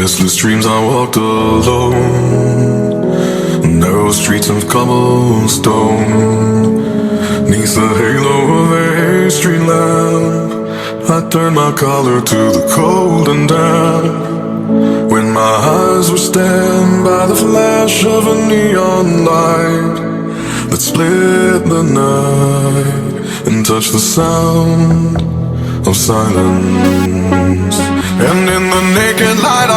restless dreams I walked alone, narrow streets of cobblestone. Neath the halo of a street lamp, I turned my collar to the cold and damp. When my eyes were stabbed by the flash of a neon light that split the night and touched the sound of silence. And in the naked light